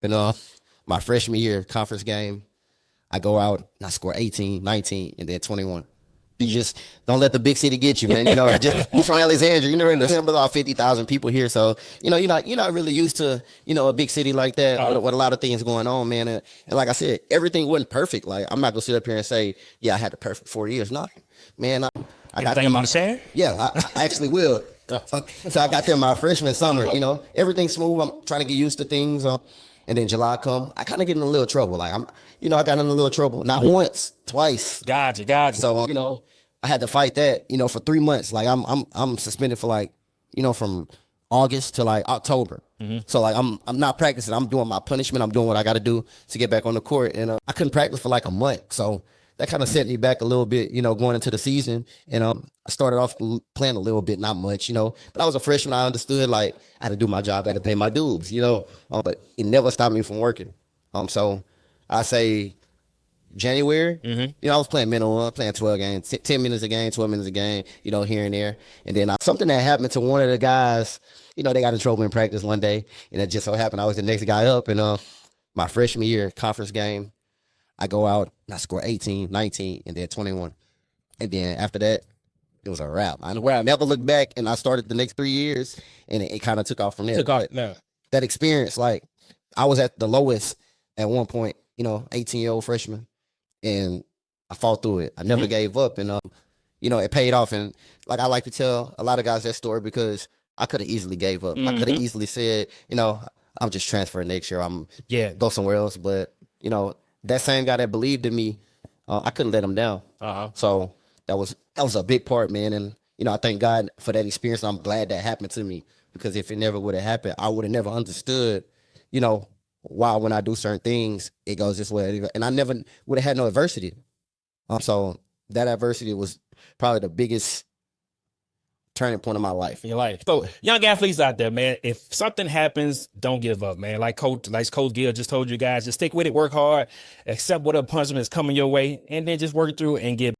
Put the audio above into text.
And my freshman year conference game, I go out and I score 18, 19, and then 21. You just don't let the big city get you, man. Just I'm from Alexandria. There's about 50,000 people here, so you're not really used to a big city like that with a lot of things going on, man. And like I said, everything wasn't perfect. Like I'm not gonna sit up here and say, yeah, I had the perfect 4 years. No, man, I got Anything about to share? Yeah, I actually will. So I got there my freshman summer. Everything's smooth. I'm trying to get used to things. And then July come, I kind of get in a little trouble. Like I got in a little trouble. Not once, twice. Gotcha. So I had to fight that. For 3 months. Like I'm suspended for like, from August to like October. So like I'm not practicing. I'm doing my punishment. I'm doing what I got to do to get back on the court. And I couldn't practice for like a month. So that kind of set me back a little bit, going into the season. And I started off playing a little bit, not much, but I was a freshman. I understood like I had to do my job, I had to pay my dues, but it never stopped me from working. So I say January, I was playing minimum, playing 12 games, 10 minutes a game, 12 minutes a game, here and there. And then something that happened to one of the guys, they got in trouble in practice one day. And it just so happened I was the next guy up. And my freshman year conference game, I go out and I score 18, 19, and then 21. And then after that, it was a wrap. I never looked back, and I started the next 3 years, and it kind of took off from there. That experience, like, I was at the lowest at one point, 18-year-old freshman, and I fought through it. I never gave up, and, it paid off. And, like, I like to tell a lot of guys that story because I could have easily gave up. I could have easily said, I'm just transferring next year. Go somewhere else. But, that same guy that believed in me, I couldn't let him down. So that was a big part, man. And, I thank God for that experience. I'm glad that happened to me because if it never would have happened, I would have never understood, why when I do certain things, it goes this way. And I never would have had no adversity. So that adversity was probably the biggest turning point of my life. In your life. So young athletes out there, man, if something happens, don't give up, man. Like Coach Gill just told you guys, just stick with it, work hard, accept whatever punishment is coming your way, and then just work through it and get